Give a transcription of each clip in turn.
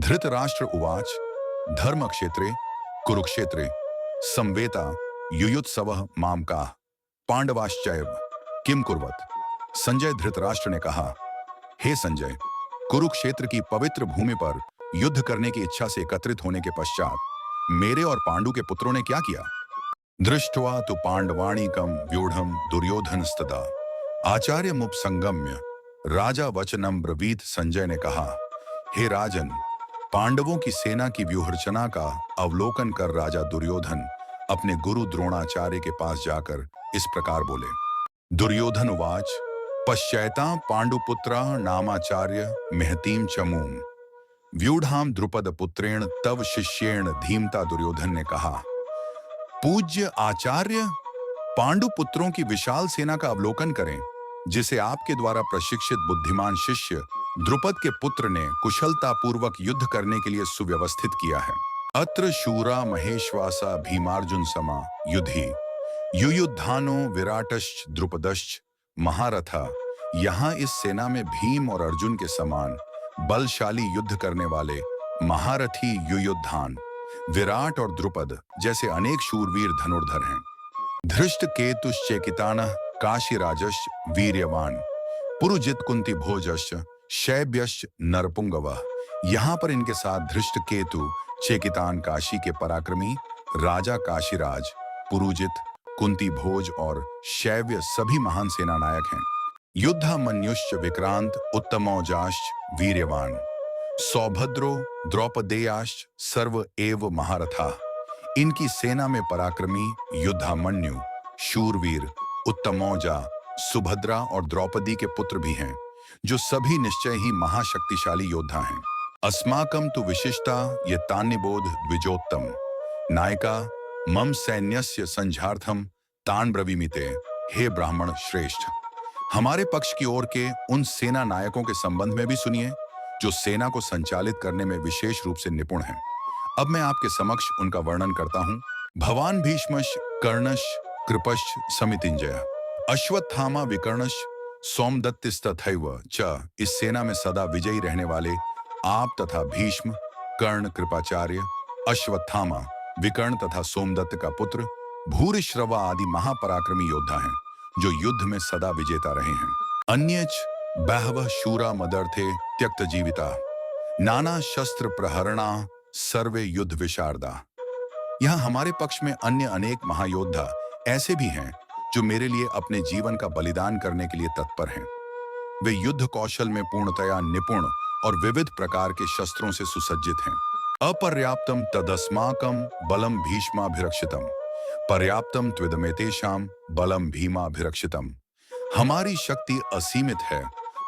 धृतराष्ट्र उवाच धर्मक्षेत्रे कुरुक्षेत्रे संवेता युयुत्सवः मामकाः पांडवाश्चैव किम कुर्वत। संजय धृतराष्ट्र ने कहा, हे संजय, कुरुक्षेत्र की पवित्र भूमि पर युद्ध करने की इच्छा से एकत्रित होने के पश्चात मेरे और पांडु के पुत्रों ने क्या किया। दृष्ट्वा तु पांडवाणीकं व्यूढ़ं दुर्योधनस्तदा आचार्य मुपसंगम्य राजा वचनम ब्रवीत। संजय ने कहा, हे राजन, पांडवों की सेना की व्यूहरचना का अवलोकन कर राजा दुर्योधन अपने गुरु द्रोणाचार्य के पास जाकर इस प्रकार बोले। दुर्योधन उवाच पश्यैतां पांडुपुत्राः नामाचार्य महतीं चमूम व्यूढ़ां द्रुपद पुत्रेण तव शिष्येण धीमता। दुर्योधन ने कहा, पूज्य आचार्य, पांडुपुत्रों की विशाल सेना का अवलोकन करें जिसे आपके द्वारा प्रशिक्षित बुद्धिमान शिष्य द्रुपद के पुत्र ने कुशलता पूर्वक युद्ध करने के लिए सुव्यवस्थित किया है। अत्र शूरा महेश्वासा भीमार्जुन समा युधि युयुद्धानो विराटश्च द्रुपदश्च महारथा। यहाँ इस सेना में भीम और अर्जुन के समान बलशाली युद्ध करने वाले महारथी युयुद्धान, विराट और द्रुपद जैसे अनेक शूरवीर धनुर्धर हैं। धृष्ट केतुश्चेकितानः काशीराजश्च वीर्यवान पुरुजित कुंती भोजश्च शैब्यश्च नरपुंगवः। यहाँ पर इनके साथ धृष्ट केतु, चेकितान काशी के पराक्रमी, राजा काशीराज, पुरुजित, कुंती भोज और शैव्य सभी महान सेना नायक हैं। युद्धामन्युश्च विक्रांत उत्तमौजाश्च वीर्यवान सौभद्रो द्रौपदेयाश्च सर्व एव महारथा। इनकी सेना में पराक्रमी युद्धामन्यु, शूरवीर, उत्तमौजा, सुभद्रा और द्रौपदी के पुत्र भी हैं, जो सभी निश्चय ही महाशक्तिशाली योद्धा हैं। अस्माकं तु विशिष्टा ये तान्निबोध द्विजोत्तम नायका मम सैन्यस्य संझार्थम तान ब्रवीमिते। हे ब्राह्मण श्रेष्ठ, हमारे पक्ष की ओर के उन सेना नायकों के संबंध में भी सुनिए जो सेना को संचालित करने में विशेष रूप से निपुण हैं। अब मैं आपके समक्ष उनका वर्णन करता हूँ। भवान भीष्मश कर्णश कृपश समितिंजय अश्वत्थामा विकर्णश सोमदत्तिस्तथैव च। इस सेना में सदा विजयी रहने वाले आप तथा भीष्म, कर्ण, कृपाचार्य, अश्वत्थामा, विकर्ण तथा सोमदत्त का पुत्र भूरिश्रवा आदि महापराक्रमी योद्धा हैं, जो युद्ध में सदा विजेता रहे हैं। अन्यच बहवः शूरा मदर्थे त्यक्त जीविता नाना शस्त्र प्रहरणा सर्वे युद्ध विशारदा। यहाँ हमारे पक्ष में अन्य अनेक महायोद्धा ऐसे भी हैं जो मेरे लिए अपने जीवन का बलिदान करने के लिए तत्पर हैं। वे युद्ध कौशल में पूर्णतया निपुण और विविध प्रकार के शस्त्रों से सुसज्जित हैं। अपर्याप्तम तदस्माकं बलम भीष्माभिरक्षितम पर्याप्तम त्विदमेतेषां बलम भीमाभिरक्षितम। हमारी शक्ति असीमित है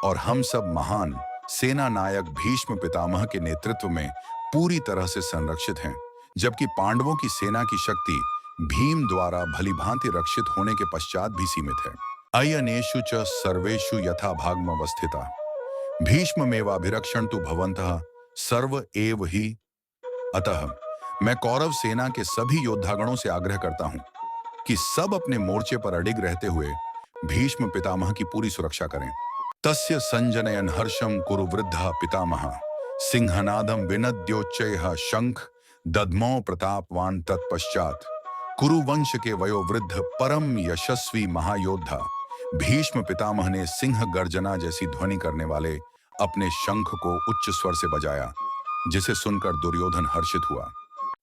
और हम सब महान सेना नायक भीष्म पितामह के नेतृत्व में पूरी तरह से संरक्षित हैं, जबकि पांडवों की सेना की शक्ति भीम द्वारा भलीभांति रक्षित होने के पश्चात भी सीमित है। अयनेषु च सर्वेषु यथा भागमवस्थिता भीष्ममेवाभिरक्षन्तु भवन्तः सर्व एव हि। अतः मैं कौरव सेना के सभी योद्धागणों से आग्रह करता हूं कि सब अपने मोर्चे पर अडिग रहते हुए भीष्म पितामह की पूरी सुरक्षा करें। तस्य संजनयन हर्षम कुरु वृद्धा पितामह सिंहनादम विनद्योच्चयः शंख दद्मौ प्रतापवान। तत्पश्चात कुरुवंश के वयोवृद्ध परम यशस्वी महायोद्धा भीष्म पितामह ने सिंह गर्जना जैसी ध्वनि करने वाले अपने शंख को उच्च स्वर से बजाया, जिसे सुनकर दुर्योधन हर्षित हुआ।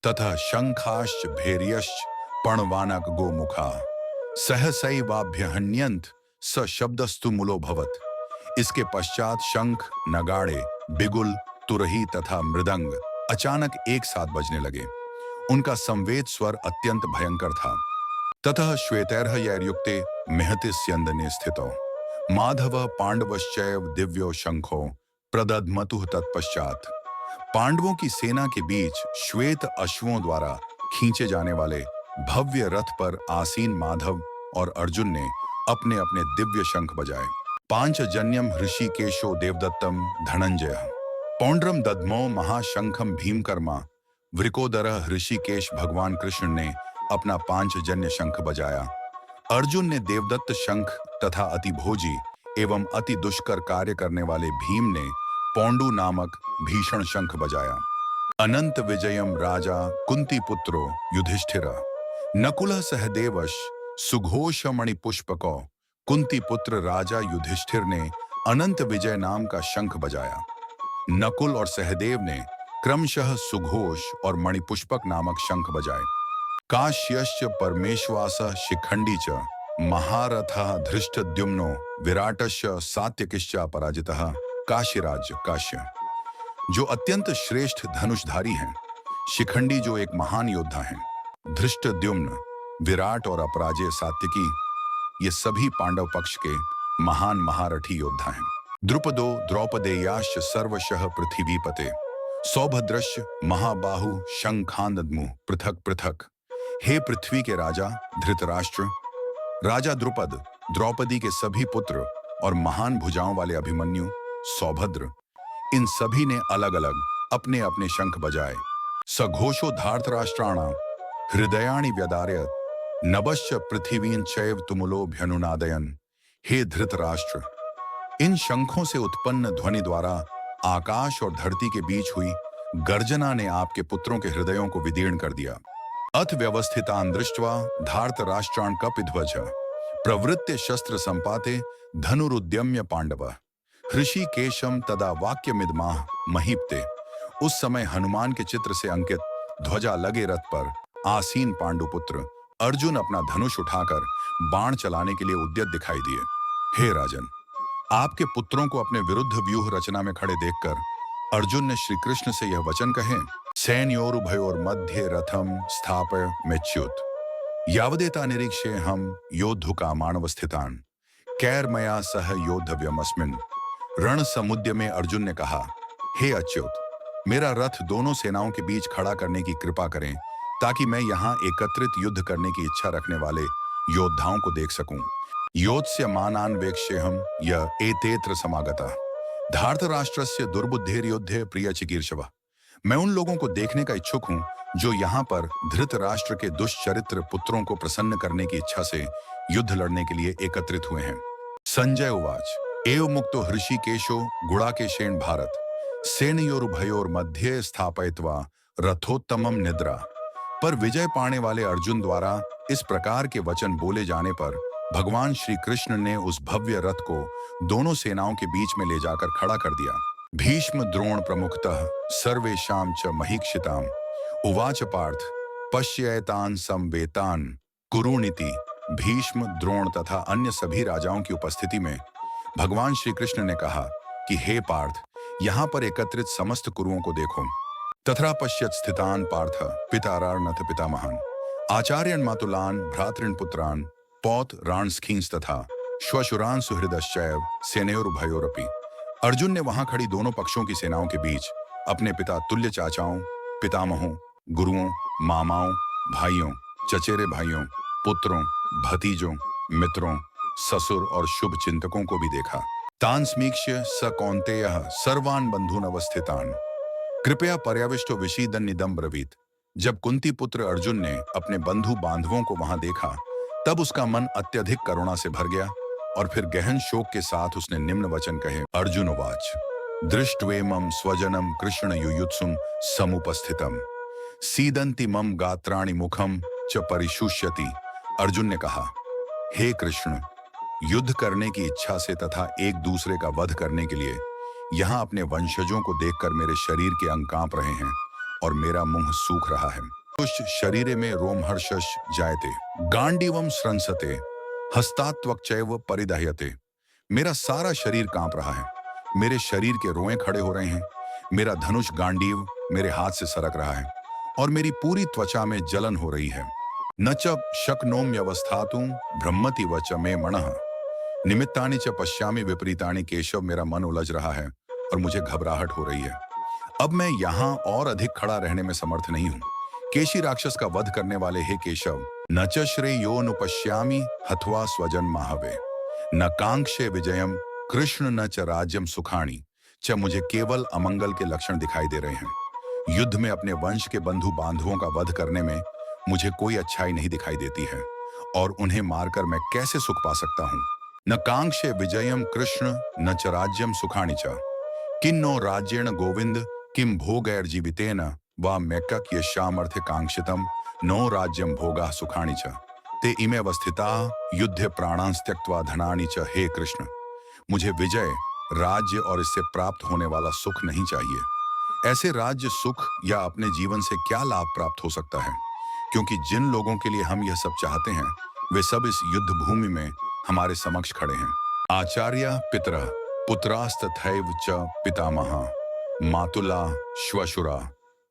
तथा शंखाश्च भैर्यश्च पणवानक गोमुखा सहसैवाभ्यहन्यन्त स शब्दस्तु मूलो भवत। इसके पश्चात शंख, नगाड़े, बिगुल, तुरही तथा मृदंग अचानक एक साथ बजने लगे। उनका संवेद स्वर अत्यंत भयंकर था। ततः श्वेतैर्ह यैर्युक्ते महति स्यन्दने स्थितो माधव पांडवश्चैव दिव्यो शंखो प्रदद्मतुः। तत्पश्चात पांडवों की सेना के बीच श्वेत अश्वों द्वारा खींचे जाने वाले भव्य रथ पर आसीन माधव और अर्जुन ने अपने अपने दिव्य शंख बजाए। पांचजन्यम ऋषिकेशो देवदत्तम धनंजय पौंड्रम दद्मो महाशंखम भीमकर्मा वृकोदरः। ऋषिकेश भगवान कृष्ण ने अपना पांचजन्य शंख बजाया। अर्जुन ने देवदत्त शंख तथा अति भोजी एवं अति दुष्कर कार्य करने वाले भीम ने पौंडु नामक भीषण शंख बजाया। अनंत विजयम राजा कुंती पुत्रो युधिष्ठिर नकुल सहदेवश सुघोष मणि पुष्पको। कुंती पुत्र राजा युधिष्ठिर ने अनंत विजय नाम का शंख बजाया। नकुल और सहदेव ने क्रमशः सुघोष और मणिपुष्पक नामक शंख बजाए। काश्यश्च परमेश्वास शिखंडी च महारथः धृष्टद्युम्नो विराटश्च सात्यकिश्च पराजितः। काशीराज काश्य जो अत्यंत श्रेष्ठ धनुषधारी हैं, शिखंडी जो एक महान योद्धा हैं, धृष्टद्युम्न विराट और अपराजय सात्यकी ये सभी पांडव पक्ष के महान महारथी योद्धा हैं। द्रुपदो द्रौपदेयाश्च सर्वशः पृथ्वीपते सौभद्रश्च महाबाहु शंखानद्मु पृथक पृथक। हे पृथ्वी के राजा धृतराष्ट्र, राजा द्रुपद, द्रौपदी के सभी पुत्र और महान भुजाओं वाले अभिमन्यु, सौभद्र, इन सभी ने अलग अलग अपने अपने शंख बजाए। सघोषो धार्तराष्ट्राणां हृदयानि व्यदारयत् नभश्च पृथिवीं चैव तुमुलोऽभ्यनुनादयन्। हे धृतराष्ट्र, इन शंखों से उत्पन्न ध्वनि द्वारा आकाश और धरती के बीच हुई गर्जना ने आपके पुत्रों के हृदयों को विदीर्ण कर दिया। अथ व्यवस्थितान् दृष्ट्वा धार्तराष्ट्रान् कपिध्वज प्रवृत्य शस्त्र संपाते धनुरुद्यम्य पांडव हृषिकेशम तदा वाक्यमिदमाह महीपते। उस समय हनुमान के चित्र से अंकित ध्वजा लगे रथ पर आसीन पांडुपुत्र अर्जुन अपना धनुष उठाकर बाण चलाने के लिए उद्यत दिखाई दिए। हे राजन, आपके पुत्रों को अपने विरुद्ध व्यूह रचना में खड़े देखकर अर्जुन ने श्री कृष्ण से यह वचन कहे, सैन्योरुभयोर मध्ये रथम स्थापय मेच्युत यावदेता निरीक्षे हम योद्धुका मानवस्थितान कैर्मया सह योद्धव्यमस्मिन्। रण समुद्य में अर्जुन ने कहा, हे अच्युत, मेरा रथ दोनों सेनाओं के बीच खड़ा करने की कृपा करें ताकि मैं यहाँ एकत्रित युद्ध करने की इच्छा रखने वाले योद्धाओं को देख सकूं। योत्स्य मानान्वेक्ष्यहं य एतेत्र समागता धार्तराष्ट्रस्य दुर्बुद्धिर्युद्धे प्रिय चिकीर्षवः। मैं उन लोगों को देखने का इच्छुक हूं जो यहाँ पर धृतराष्ट्र के दुष्चरित्र पुत्रों को प्रसन्न करने की इच्छा से युद्ध लड़ने के लिए एकत्रित हुए हैं। संजय उवाच एव मुक्तो हृषिकेशो गुणाकेशेन भारत सेनयोरुभयोर मध्ये स्थापयित्वा रथोत्तमम निद्रा। पर विजय पाने वाले अर्जुन द्वारा इस प्रकार के वचन बोले जाने पर भगवान श्री कृष्ण ने उस भव्य रथ को दोनों सेनाओं के बीच में ले जाकर खड़ा कर दिया। भीष्म द्रोण प्रमुखतः सर्वेषां च महीक्षिताम् उवाच पार्थ पश्येतान् संवेतान् कुरुनिति। भीष्म द्रोण तथा अन्य सभी राजाओं की उपस्थिति में भगवान श्री कृष्ण ने कहा कि हे पार्थ, यहाँ पर एकत्रित समस्त कुरुओं को देखो। तथा पश्यत स्थितान पार्थ पितारार्णथ पितामहान आचार्यन मातुलान भ्रातृन पुत्रान पौत राणस्खींस तथा श्वशुरान सुहृदश्चैव सेनयोरुभयोरपि। अर्जुन ने वहां खड़ी दोनों पक्षों की सेनाओं के बीच अपने पिता तुल्य चाचाओं, पितामहों, गुरुओं, मामाओं, भाइयों, चचेरे भाइयों, पुत्रों, भतीजों, मित्रों, ससुर और शुभ चिंतकों को भी देखा। तान स्मीक्ष्य स कौन्तेयः सर्वान् बंधून् अवस्थितान् कृपया पर्याविष्टो विषीदन निदम ब्रवीत। जब कुंती पुत्र अर्जुन ने अपने बंधु बांधवों को वहां देखा तब उसका मन अत्यधिक करुणा से भर गया और फिर गहन शोक के साथ उसने निम्न वचन कहे। अर्जुन उवाच दृष्ट्वेमं स्वजनम कृष्ण युयुत्सुम समुपस्थितम सीदंति मम गात्राणि मुखम च परिशुष्यति। अर्जुन ने कहा, हे कृष्ण, युद्ध करने की इच्छा से तथा एक दूसरे का वध करने के लिए यहाँ अपने वंशजों को देखकर मेरे शरीर के अंग कांप रहे हैं और मेरा मुंह सूख रहा है। उस शरीरे में रोमहर्षश जायते गांडीवम स्रंसते हस्तात्वक्चैव परिदह्यते। मेरा सारा शरीर कांप रहा है, मेरे शरीर के रोएं खड़े हो रहे हैं, मेरा धनुष गांडीव मेरे हाथ से सरक रहा है और मेरी पूरी त्वचा में जलन हो रही है। न च शक्नोम्यवस्थातुं ब्रह्मति व च मे मनः निमित्तानि च पश्यामि विपरीतानि। केशव, मेरा मन उलझ रहा है और मुझे घबराहट हो रही है। अब मैं यहाँ और अधिक खड़ा रहने में समर्थ नहीं हूँ। केशी राक्षस का वध करने वाले हे केशव, न च श्रेयोनुपश्यामि हत्वा स्वजन माहवे न कांक्षे विजयम कृष्ण न च राज्यम सुखाणी च। मुझे केवल अमंगल के लक्षण दिखाई दे रहे हैं। युद्ध में अपने वंश के बंधु बांधवों का वध करने में मुझे कोई अच्छाई नहीं दिखाई देती है और उन्हें मारकर मैं कैसे सुख पा सकता हूँ। न कांक्षे विजयम कृष्ण न च राज्यम सुखाणी च किन्नो राज्येण गोविंद किम भोगैर्जीवितेन वा मैक्कक यशामर्थे कांक्षितम नो राज्यम भोगा सुखानि च ते इमे अवस्थिता युद्ध प्राणांस त्यक्त्वा धनानि च। हे कृष्ण, मुझे विजय, राज्य और इससे प्राप्त होने वाला सुख नहीं चाहिए। ऐसे राज्य, सुख या अपने जीवन से क्या लाभ प्राप्त हो सकता है, क्योंकि जिन लोगों के लिए हम यह सब चाहते हैं वे सब इस युद्ध भूमि में हमारे समक्ष खड़े हैं। आचार्य पितरः पुत्रास्तथैव च पितामहः मातुला श्वशुरा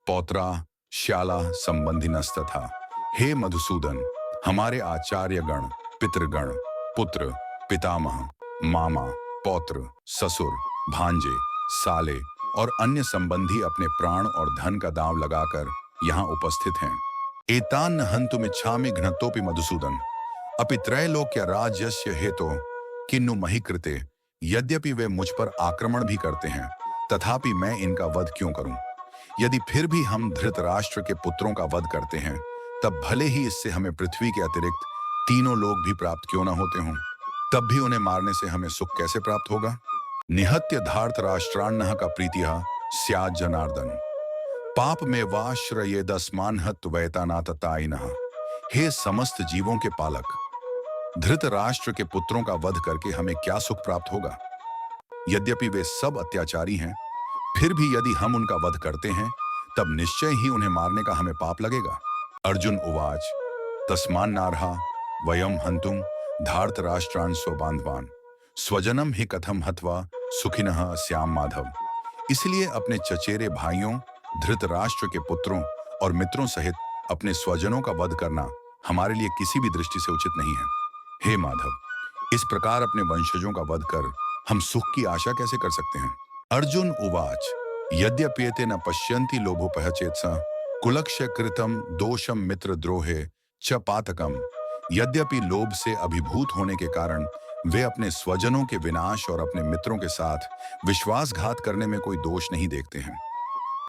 पौत्रा श्याला संबंधिनस्तथा। हे मधुसूदन, हमारे आचार्यगण, पितृगण, पुत्र, पितामह, मामा, पौत्र, ससुर, भांजे, साले और अन्य संबंधी अपने प्राण और धन का दांव लगाकर यहाँ उपस्थित हैं। एतान हन्तुमिच्छामि घ्नतोपि मधुसूदन अपि त्रैलोक्य राज्यस्य हेतो किन्नु महि कृते। यद्यपि वे मुझ पर आक्रमण भी करते हैं, तथापि मैं इनका वध क्यों करूं? यदि फिर भी हम धृतराष्ट्र के पुत्रों का वध करते हैं, तब भले ही इससे हमें पृथ्वी के अतिरिक्त तीनों लोग भी प्राप्त क्यों न होते हों, तब भी उन्हें मारने से हमें सुख कैसे प्राप्त होगा? निहत्य धार्तराष्ट्रान्नः का प्रीतिः स्यात् जनार्दन पाप में वाश्रयेदस्मान् हत्वैतानाततायिनः। हे समस्त जीवों के पालक, धृतराष्ट्र के पुत्रों का वध करके हमें क्या सुख प्राप्त होगा? यद्यपि वे सब अत्याचारी हैं, फिर भी यदि हम उनका वध करते हैं, तब निश्चय ही उन्हें मारने का हमें पाप लगेगा। अर्जुन उवाच तस्मान्नार्हा वयम हन्तुम धार्तराष्ट्रान् स्वबान्धवान् स्वजनम हि कथम हत्वा सुखिनः स्याम माधव। इसलिए अपने चचेरे भाइयों धृतराष्ट्र के पुत्रों और मित्रों सहित अपने स्वजनों का वध करना हमारे लिए किसी भी दृष्टि से उचित नहीं है। हे माधव, इस प्रकार अपने वंशजों का वध कर हम सुख की आशा कैसे कर सकते हैं? अर्जुन उवाच यद्यप्येते न पश्यन्ति लोभोपहचेत्स कुलक्ष्य कृतम दोषम मित्रद्रोहे च पातकम। यद्यपि लोभ से अभिभूत होने के कारण वे अपने स्वजनों के विनाश और अपने मित्रों के साथ विश्वासघात करने में कोई दोष नहीं देखते हैं।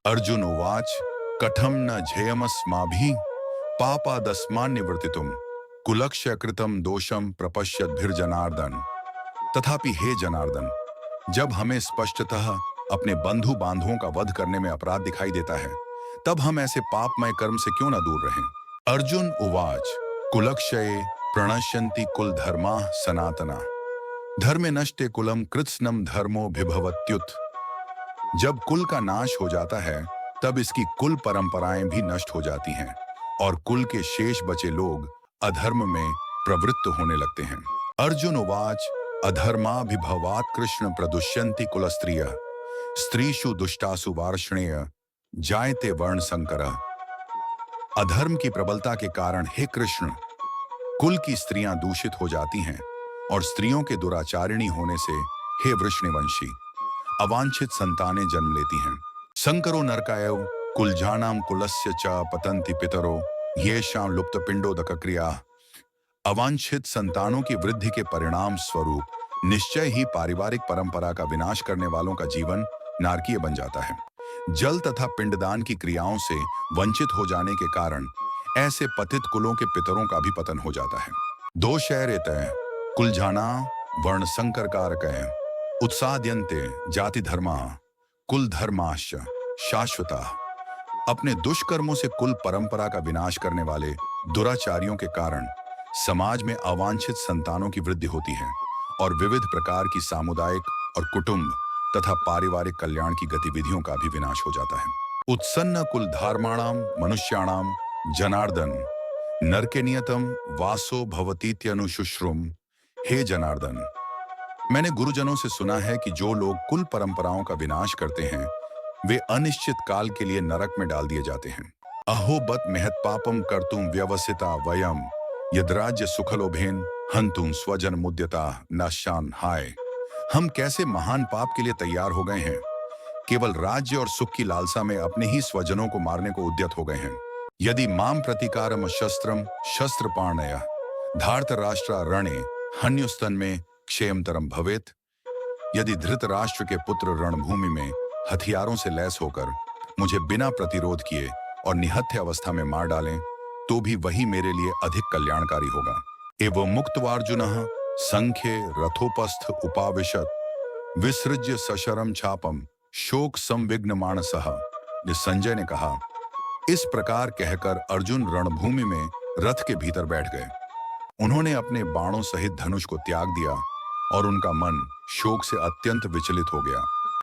अर्जुन उवाच कथम न झेयमस्माभिः पापादस्मान्निवर्तितुम कुलक्ष्य कृतम दोषम प्रपश्यद्भिर्जनार्दन। तथापि हे जनार्दन, जब हमें स्पष्टतः अपने बंधु बांधवों का वध करने में अपराध दिखाई देता है, तब हम ऐसे पापमय कर्म से क्यों न दूर रहें? अर्जुन उवाच कुलक्षये प्रणश्यन्ति कुल धर्मा सनातना धर्मे नष्टे कुलम कृत्स्नम धर्मो विभवत्युत। जब कुल का नाश हो जाता है, तब इसकी कुल परंपराएं भी नष्ट हो जाती हैं और कुल के शेष बचे लोग अधर्म में प्रवृत्त होने लगते हैं। अर्जुन उवाच अधर्माभिभवात् कृष्ण प्रदुष्यन्ति कुलस्त्रियः स्त्रीषु दुष्टासु वार्ष्णेय जायते वर्ण संकरः। अधर्म की प्रबलता के कारण हे कृष्ण, कुल की स्त्रियां दूषित हो जाती हैं और स्त्रियों के दुराचारिणी होने से हे वृष्णिवंशी अवांछित संतानें जन्म लेती हैं। संकरो नरकायव कुलजानाम कुलस्य च पतन्ति पितरो येषां लुप्त पिंडोदक क्रिया। अवांछित संतानों की वृद्धि के परिणाम स्वरूप निश्चय ही पारिवारिक परंपरा का विनाश करने वालों का जीवन नारकीय बन जाता है। जल तथा पिंडदान की क्रियाओं से वंचित हो जाने के कारण ऐसे पतित कुलों के पितरों का भी पतन हो जाता है। दोषैरेतः कुलजाना वर्ण संकर कारकः उत्साद्यन्ते जाति धर्मा कुल धर्माश्च शाश्वता। अपने दुष्कर्मों से कुल परंपरा का विनाश करने वाले दुराचारियों के कारण समाज में अवांछित संतानों की वृद्धि होती है और विविध प्रकार की सामुदायिक और कुटुंब तथा पारिवारिक कल्याण की गतिविधियों का भी विनाश हो जाता है। उत्सन्न कुल धर्माणाम मनुष्याणाम जनार्दन नरके नियतम वासो भवतीत्यनुशुश्रुम। हे जनार्दन, मैंने गुरुजनों से सुना है कि जो लोग कुल परंपराओं का विनाश करते हैं वे अनिश्चित काल के लिए नरक में डाल दिए जाते हैं। अहो बत महत पापम कर्तुम व्यवसिता वयम यद्राज्य सुखलोभेन हंतुम स्वजन मुद्यता नाशान। हाय, हम कैसे महान पाप के लिए तैयार हो गए हैं। केवल राज्य और सुख की लालसा में अपने ही स्वजनों को मारने को उद्यत हो गए हैं। यदि माम प्रतिकारम शस्त्रम शस्त्रपाणय धार्तराष्ट्रा रणे हन्युस्तन में क्षेमतरम भवेत। यदि धृतराष्ट्र के पुत्र रणभूमि में हथियारों से लैस होकर मुझे बिना प्रतिरोध किए और निहत्थे अवस्था में मार डालें, तो भी वही मेरे लिए अधिक कल्याणकारी होगा। एवं मुक्तवार्जुनः संख्ये रथोपस्थ उपाविशत विसृज्य सशरम छापम शोक संविघ्न मानसः। संजय ने कहा। इस प्रकार कहकर अर्जुन रणभूमि में रथ के भीतर बैठ गए। उन्होंने अपने बाणों सहित धनुष को त्याग दिया और उनका मन शोक से अत्यंत विचलित हो गया।